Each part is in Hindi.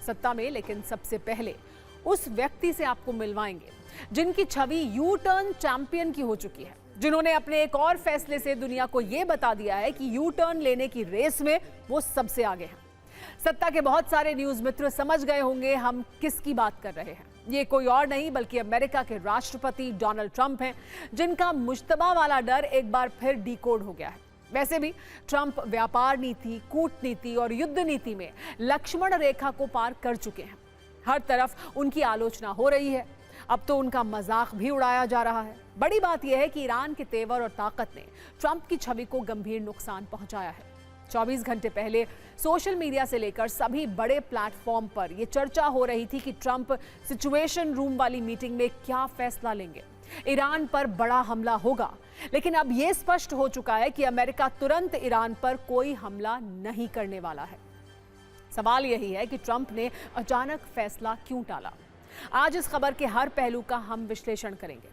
सत्ता में, लेकिन सबसे पहले उस व्यक्ति से आपको मिलवाएंगे जिनकी छवि यू टर्न चैंपियन की हो चुकी है, जिन्होंने अपने एक और फैसले से दुनिया को यह बता दिया है कि यू टर्न लेने की रेस में वो सबसे आगे हैं। सत्ता के बहुत सारे न्यूज मित्र समझ गए होंगे हम किसकी बात कर रहे हैं। ये कोई और नहीं बल्कि अमेरिका के राष्ट्रपति डोनाल्ड ट्रंप हैं, जिनका मुश्तबा वाला डर एक बार फिर डिकोड हो गया है। वैसे भी ट्रंप व्यापार नीति, कूटनीति और युद्ध नीति में लक्ष्मण रेखा को पार कर चुके हैं। हर तरफ उनकी आलोचना हो रही है, अब तो उनका मजाक भी उड़ाया जा रहा है। बड़ी बात यह है कि ईरान के तेवर और ताकत ने ट्रंप की छवि को गंभीर नुकसान पहुंचाया है। 24 घंटे पहले सोशल मीडिया से लेकर सभी बड़े प्लेटफॉर्म पर यह चर्चा हो रही थी कि ट्रंप सिचुएशन रूम वाली मीटिंग में क्या फैसला लेंगे। ईरान पर बड़ा हमला होगा, लेकिन अब यह स्पष्ट हो चुका है कि अमेरिका तुरंत ईरान पर कोई हमला नहीं करने वाला है। सवाल यही है कि ट्रंप ने अचानक फैसला क्यों टाला। आज इस खबर के हर पहलू का हम विश्लेषण करेंगे।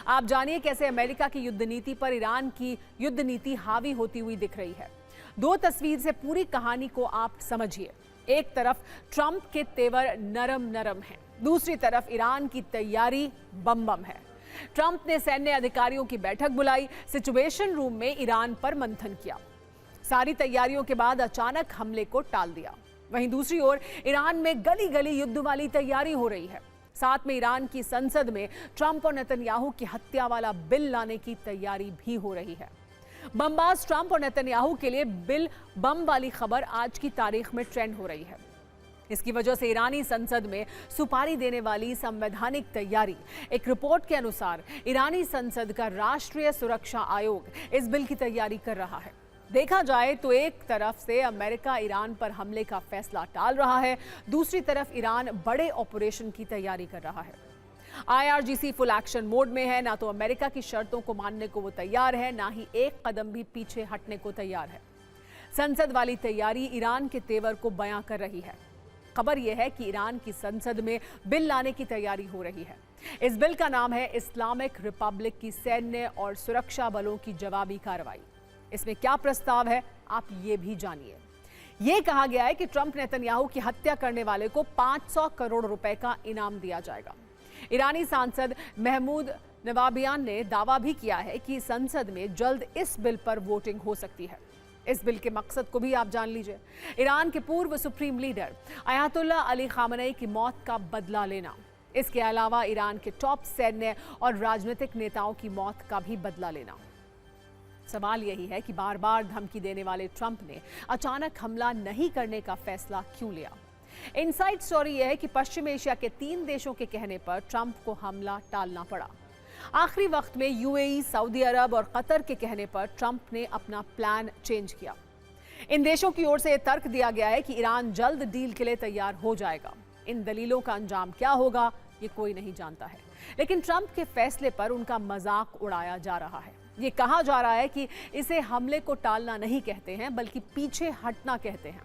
आप जानिए कैसे अमेरिका की युद्ध नीति पर ईरान की युद्ध नीति हावी होती हुई दिख रही है। दो तस्वीर से पूरी कहानी को आप समझिए। एक तरफ ट्रंप के तेवर नरम नरम हैं, दूसरी तरफ ईरान की तैयारी बम बम है। ट्रंप ने सैन्य अधिकारियों की बैठक बुलाई, सिचुएशन रूम में ईरान पर मंथन किया, सारी तैयारियों के बाद अचानक हमले को टाल दिया। वहीं दूसरी ओर ईरान में गली गली युद्ध वाली तैयारी हो रही है। साथ में ईरान की संसद में ट्रंप और नेतन्याहू की हत्या वाला बिल लाने की तैयारी भी हो रही है। बमबाज ट्रंप और नेतन्याहू के लिए बिल बम वाली खबर आज की तारीख में ट्रेंड हो रही है। इसकी वजह से ईरानी संसद में सुपारी देने वाली संवैधानिक तैयारी। एक रिपोर्ट के अनुसार ईरानी संसद का राष्ट्रीय सुरक्षा आयोग इस बिल की तैयारी कर रहा है। देखा जाए तो एक तरफ से अमेरिका ईरान पर हमले का फैसला टाल रहा है, दूसरी तरफ ईरान बड़े ऑपरेशन की तैयारी कर रहा है। IRGC फुल एक्शन मोड में है। ना तो अमेरिका की शर्तों को मानने को वो तैयार है, ना ही एक कदम भी पीछे हटने को तैयार है। संसद वाली तैयारी ईरान के तेवर को बयां कर रही है। खबर यह है कि ईरान की संसद में बिल लाने की तैयारी हो रही है। इस बिल का नाम है इस्लामिक रिपब्लिक की सैन्य और सुरक्षा बलों की जवाबी कार्रवाई। इसमें क्या प्रस्ताव है आप ये भी जानिए। यह कहा गया है कि ट्रंप नेतन्याहू की हत्या करने वाले को 500 करोड़ रुपए का इनाम दिया जाएगा। ईरानी सांसद महमूद नवाबियान ने दावा भी किया है कि संसद में जल्द इस बिल पर वोटिंग हो सकती है। इस बिल के मकसद को भी आप जान लीजिए। ईरान के पूर्व supreme leader Ayatollah Ali Khamenei की मौत का बदला लेना। इसके अलावा ईरान के टॉप सैन्य और राजनीतिक नेताओं की मौत का भी बदला लेना। सवाल यही है कि बार बार धमकी देने वाले ट्रंप ने अचानक हमला नहीं करने का फैसला क्यों लिया। इनसाइड स्टोरी यह है कि पश्चिम एशिया के 3 देशों के कहने पर ट्रंप को हमला टालना पड़ा। आखिरी वक्त में UAE, सऊदी अरब और कतर के कहने पर ट्रंप ने अपना प्लान चेंज किया। इन देशों की ओर से यह तर्क दिया गया है कि ईरान जल्द डील के लिए तैयार हो जाएगा। इन दलीलों का अंजाम क्या होगा ये कोई नहीं जानता है, लेकिन ट्रंप के फैसले पर उनका मजाक उड़ाया जा रहा है। ये कहा जा रहा है कि इसे हमले को टालना नहीं कहते हैं बल्कि पीछे हटना कहते हैं।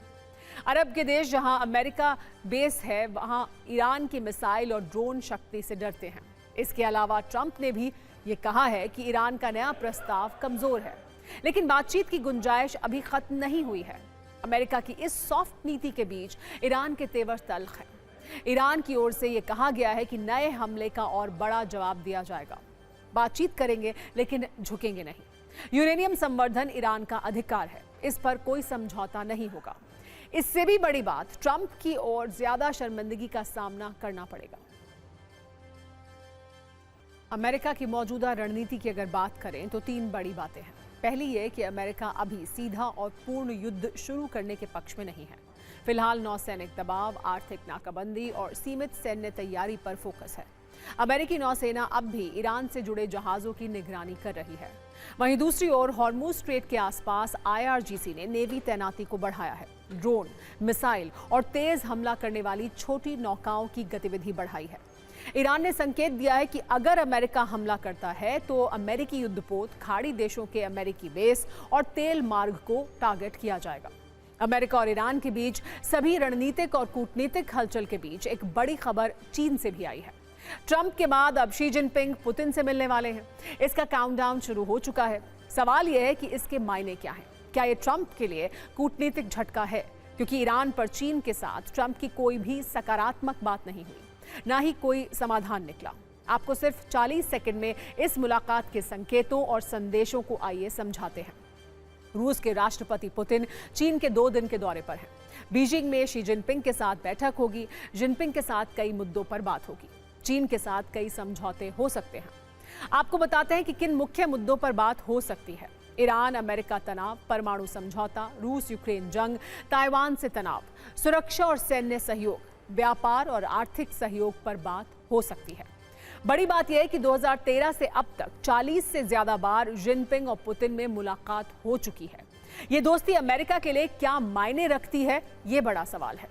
अरब के देश जहां अमेरिका बेस है, वहां ईरान की मिसाइल और ड्रोन शक्ति से डरते हैं। इसके अलावा ट्रंप ने भी ये कहा है कि ईरान का नया प्रस्ताव कमजोर है, लेकिन बातचीत की गुंजाइश अभी खत्म नहीं हुई है। अमेरिका की इस सॉफ्ट नीति के बीच ईरान के तेवर तल्ख है। ईरान की ओर से ये कहा गया है कि नए हमले का और बड़ा जवाब दिया जाएगा। बातचीत करेंगे लेकिन झुकेंगे नहीं। यूरेनियम संवर्धन ईरान का अधिकार है, इस पर कोई समझौता नहीं होगा। इससे भी बड़ी बात, ट्रंप की ओर ज्यादा शर्मिंदगी का सामना करना पड़ेगा। अमेरिका की मौजूदा रणनीति की अगर बात करें तो 3 बड़ी बातें हैं। पहली ये कि अमेरिका अभी सीधा और पूर्ण युद्ध शुरू करने के पक्ष में नहीं है। फिलहाल नौसैनिक दबाव, आर्थिक नाकाबंदी और सीमित सैन्य तैयारी पर फोकस है। अमेरिकी नौसेना अब भी ईरान से जुड़े जहाजों की निगरानी कर रही है। वहीं दूसरी ओर हॉर्मुज स्ट्रेट के आसपास IRGC ने नेवी तैनाती को बढ़ाया है। ड्रोन, मिसाइल और तेज हमला करने वाली छोटी नौकाओं की गतिविधि बढ़ाई है। ईरान ने संकेत दिया है कि अगर अमेरिका हमला करता है तो अमेरिकी युद्धपोत, खाड़ी देशों के अमेरिकी बेस और तेल मार्ग को टारगेट किया जाएगा। अमेरिका और ईरान के बीच सभी रणनीतिक और कूटनीतिक हलचल के बीच एक बड़ी खबर चीन से भी आई है। ट्रंप के बाद अब शी जिनपिंग पुतिन से मिलने वाले हैं। इसका काउंटडाउन शुरू हो चुका है। सवाल यह है कि इसके मायने क्या हैं? क्या ये ट्रंप के लिए कूटनीतिक झटका है क्योंकि ईरान पर चीन के साथ ट्रंप की कोई भी सकारात्मक बात नहीं हुई, ना ही कोई समाधान निकला। आपको सिर्फ 40 सेकंड में इस मुलाकात के संकेतों और संदेशों को आइए समझाते हैं। रूस के राष्ट्रपति पुतिन चीन के 2 दिन के दौरे पर हैं। बीजिंग में शी जिनपिंग के साथ बैठक होगी। जिनपिंग के साथ कई मुद्दों पर बात होगी। चीन के साथ कई समझौते हो सकते हैं। आपको बताते हैं कि किन मुख्य मुद्दों पर बात हो सकती है। ईरान अमेरिका तनाव, परमाणु समझौता, रूस यूक्रेन जंग, ताइवान से तनाव, सुरक्षा और सैन्य सहयोग, व्यापार और आर्थिक सहयोग पर बात हो सकती है। बड़ी बात यह है कि 2013 से अब तक 40 से ज्यादा बार जिनपिंग और पुतिन में मुलाकात हो चुकी है। ये दोस्ती अमेरिका के लिए क्या मायने रखती है, ये बड़ा सवाल है।